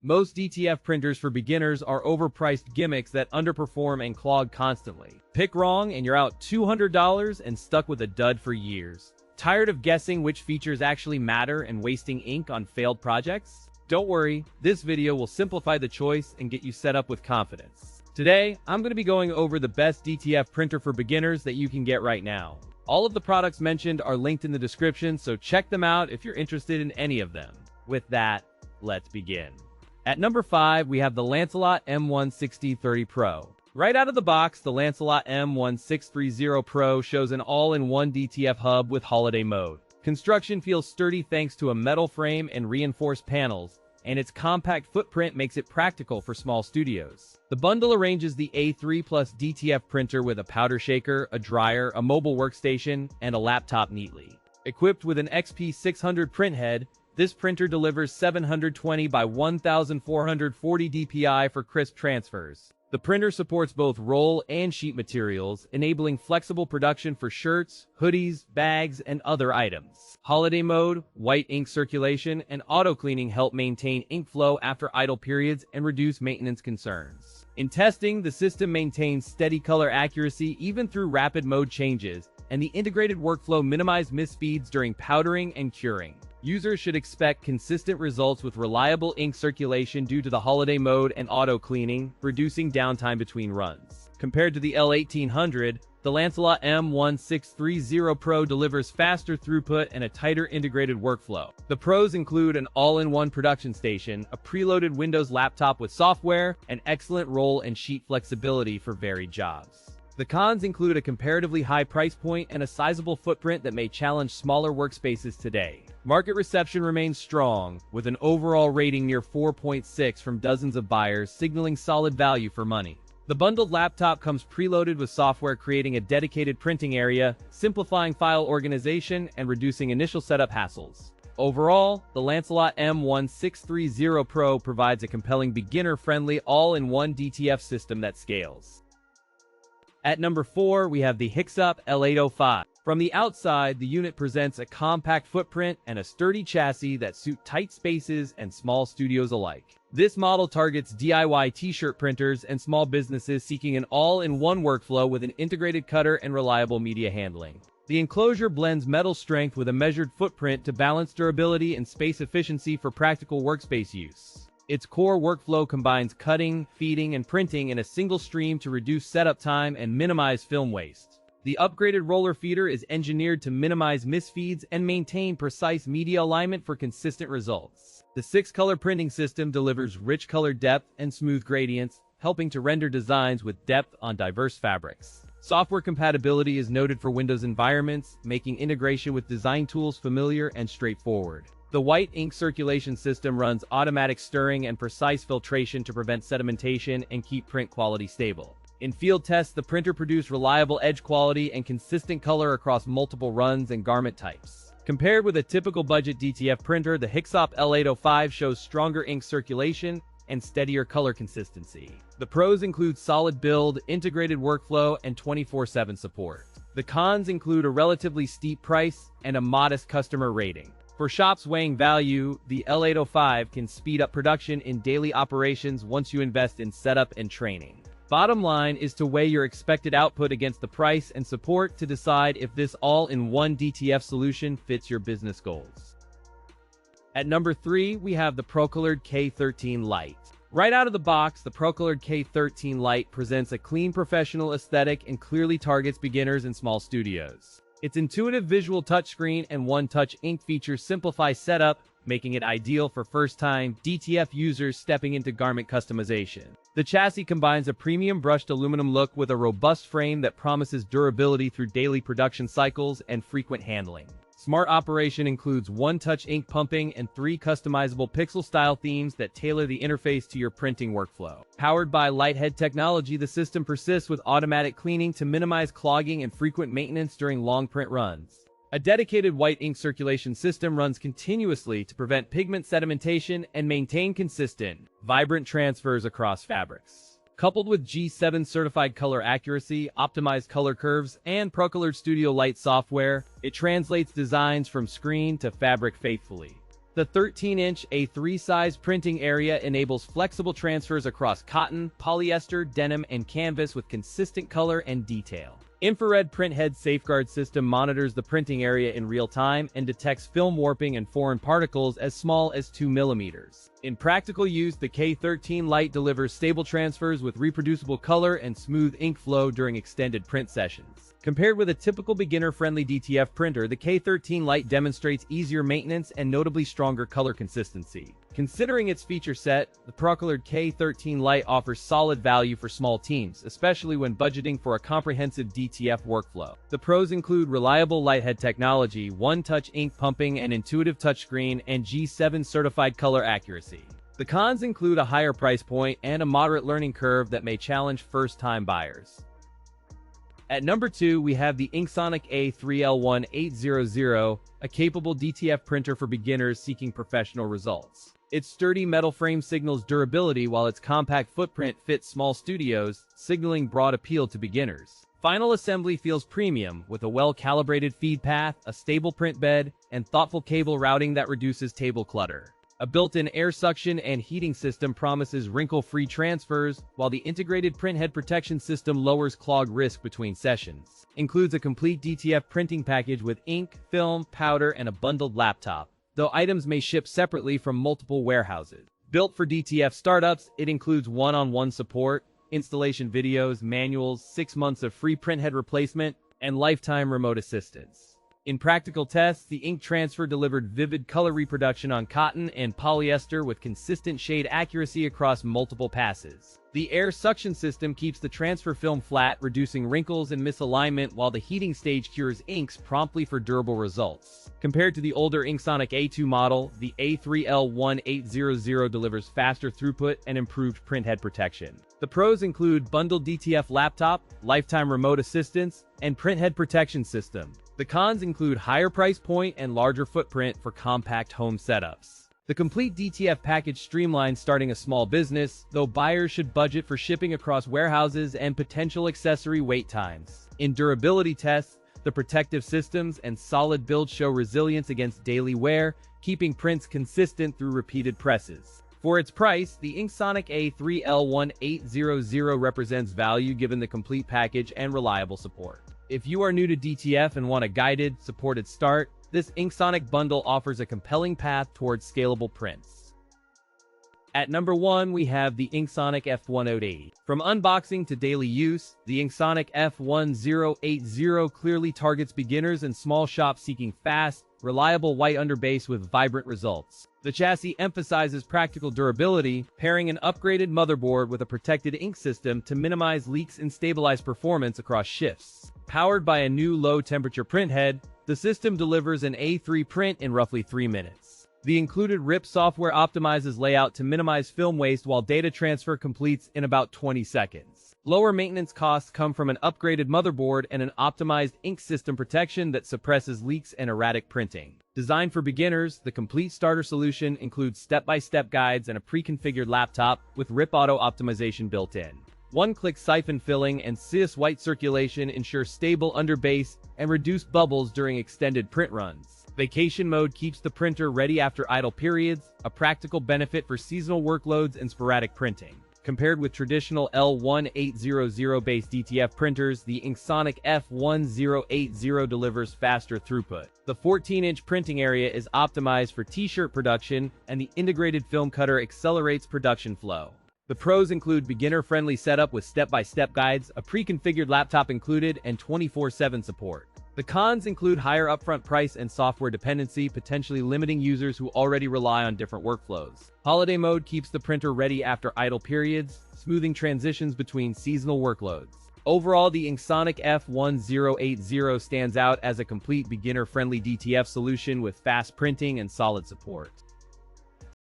Most DTF printers for beginners are overpriced gimmicks that underperform and clog constantly. Pick wrong and you're out $200 and stuck with a dud for years. Tired of guessing which features actually matter and wasting ink on failed projects? Don't worry, this video will simplify the choice and get you set up with confidence. Today, I'm going to be going over the best DTF printer for beginners that you can get right now. All of the products mentioned are linked in the description, so check them out if you're interested in any of them. With that, let's begin. At number 5, we have the Lancelot M1630 Pro. Right out of the box, the Lancelot M1630 Pro shows an all-in-one DTF hub with holiday mode. Construction feels sturdy thanks to a metal frame and reinforced panels, and its compact footprint makes it practical for small studios. The bundle arranges the A3 plus DTF printer with a powder shaker, a dryer, a mobile workstation, and a laptop neatly. Equipped with an XP600 printhead, this printer delivers 720 by 1440 dpi for crisp transfers. The printer supports both roll and sheet materials, enabling flexible production for shirts, hoodies, bags, and other items. Holiday mode, white ink circulation, and auto-cleaning help maintain ink flow after idle periods and reduce maintenance concerns. In testing, the system maintains steady color accuracy even through rapid mode changes, and the integrated workflow minimizes misspeeds during powdering and curing. Users should expect consistent results with reliable ink circulation due to the holiday mode and auto-cleaning, reducing downtime between runs. Compared to the L1800, the Lancelot M1630 Pro delivers faster throughput and a tighter integrated workflow. The pros include an all-in-one production station, a preloaded Windows laptop with software, and excellent roll and sheet flexibility for varied jobs. The cons include a comparatively high price point and a sizable footprint that may challenge smaller workspaces today. Market reception remains strong, with an overall rating near 4.6 from dozens of buyers, signaling solid value for money. The bundled laptop comes preloaded with software creating a dedicated printing area, simplifying file organization, and reducing initial setup hassles. Overall, the Lancelot M1630 Pro provides a compelling beginner-friendly all-in-one DTF system that scales. At number 4, we have the HIXSOP L805. From the outside, the unit presents a compact footprint and a sturdy chassis that suit tight spaces and small studios alike. This model targets DIY t-shirt printers and small businesses seeking an all-in-one workflow with an integrated cutter and reliable media handling. The enclosure blends metal strength with a measured footprint to balance durability and space efficiency for practical workspace use. Its core workflow combines cutting, feeding, and printing in a single stream to reduce setup time and minimize film waste. The upgraded roller feeder is engineered to minimize misfeeds and maintain precise media alignment for consistent results. The 6-color printing system delivers rich color depth and smooth gradients, helping to render designs with depth on diverse fabrics. Software compatibility is noted for Windows environments, making integration with design tools familiar and straightforward. The white ink circulation system runs automatic stirring and precise filtration to prevent sedimentation and keep print quality stable. In field tests, the printer produced reliable edge quality and consistent color across multiple runs and garment types. Compared with a typical budget DTF printer, the HIXSOP L805 shows stronger ink circulation and steadier color consistency. The pros include solid build, integrated workflow, and 24/7 support. The cons include a relatively steep price and a modest customer rating. For shops weighing value, the L805 can speed up production in daily operations once you invest in setup and training. Bottom line is to weigh your expected output against the price and support to decide if this all-in-one DTF solution fits your business goals. At number 3, we have the Procolored K13 Lite. Right out of the box, the Procolored K13 Lite presents a clean professional aesthetic and clearly targets beginners and small studios. Its intuitive visual touchscreen and one-touch ink features simplify setup, making it ideal for first-time DTF users stepping into garment customization. The chassis combines a premium brushed aluminum look with a robust frame that promises durability through daily production cycles and frequent handling. Smart operation includes one-touch ink pumping and 3 customizable pixel-style themes that tailor the interface to your printing workflow. Powered by Lighthead technology, the system persists with automatic cleaning to minimize clogging and frequent maintenance during long print runs. A dedicated white ink circulation system runs continuously to prevent pigment sedimentation and maintain consistent, vibrant transfers across fabrics. Coupled with G7 certified color accuracy, optimized color curves, and Procolored Studio Lite software, it translates designs from screen to fabric faithfully. The 13-inch A3 size printing area enables flexible transfers across cotton, polyester, denim, and canvas with consistent color and detail. Infrared printhead safeguard system monitors the printing area in real time and detects film warping and foreign particles as small as 2 millimeters. In practical use, the K13 Lite delivers stable transfers with reproducible color and smooth ink flow during extended print sessions. Compared with a typical beginner-friendly DTF printer, the K13 Lite demonstrates easier maintenance and notably stronger color consistency. Considering its feature set, the Procolored K13 Lite offers solid value for small teams, especially when budgeting for a comprehensive DTF workflow. The pros include reliable lighthead technology, one-touch ink pumping and intuitive touchscreen, and G7 certified color accuracy. The cons include a higher price point and a moderate learning curve that may challenge first-time buyers. At number 2, we have the InkSonic A3 L1800, a capable DTF printer for beginners seeking professional results. Its sturdy metal frame signals durability while its compact footprint fits small studios, signaling broad appeal to beginners. Final assembly feels premium, with a well-calibrated feed path, a stable print bed, and thoughtful cable routing that reduces table clutter. A built-in air suction and heating system promises wrinkle-free transfers, while the integrated printhead protection system lowers clog risk between sessions. Includes a complete DTF printing package with ink, film, powder, and a bundled laptop, though items may ship separately from multiple warehouses. Built for DTF startups, it includes one-on-one support, installation videos, manuals, 6 months of free printhead replacement, and lifetime remote assistance. In practical tests, the ink transfer delivered vivid color reproduction on cotton and polyester with consistent shade accuracy across multiple passes. The air suction system keeps the transfer film flat, reducing wrinkles and misalignment, while the heating stage cures inks promptly for durable results. Compared to the older InkSonic A2 model, the A3 L1800 delivers faster throughput and improved printhead protection. The pros include bundled DTF laptop, lifetime remote assistance, and printhead protection system. The cons include higher price point and larger footprint for compact home setups. The complete DTF package streamlines starting a small business, though buyers should budget for shipping across warehouses and potential accessory wait times. In durability tests, the protective systems and solid build show resilience against daily wear, keeping prints consistent through repeated presses. For its price, the InkSonic A3 L1800 represents value given the complete package and reliable support. If you are new to DTF and want a guided, supported start, this InkSonic bundle offers a compelling path towards scalable prints. At number 1, we have the InkSonic F1080. From unboxing to daily use, the InkSonic F1080 clearly targets beginners and small shops seeking fast, reliable white underbase with vibrant results. The chassis emphasizes practical durability, pairing an upgraded motherboard with a protected ink system to minimize leaks and stabilize performance across shifts. Powered by a new low-temperature printhead, the system delivers an A3 print in roughly 3 minutes. The included RIP software optimizes layout to minimize film waste while data transfer completes in about 20 seconds. Lower maintenance costs come from an upgraded motherboard and an optimized ink system protection that suppresses leaks and erratic printing. Designed for beginners, the complete starter solution includes step-by-step guides and a pre-configured laptop with RIP auto optimization built in. One-click siphon filling and CS white circulation ensure stable underbase and reduce bubbles during extended print runs. Vacation mode keeps the printer ready after idle periods, a practical benefit for seasonal workloads and sporadic printing. Compared with traditional L1800-based DTF printers, the InkSonic F1080 delivers faster throughput. The 14-inch printing area is optimized for t-shirt production, and the integrated film cutter accelerates production flow. The pros include beginner-friendly setup with step-by-step guides, a pre-configured laptop included, and 24/7 support. The cons include higher upfront price and software dependency, potentially limiting users who already rely on different workflows. Holiday mode keeps the printer ready after idle periods, smoothing transitions between seasonal workloads. Overall, the InkSonic F1080 stands out as a complete beginner-friendly DTF solution with fast printing and solid support.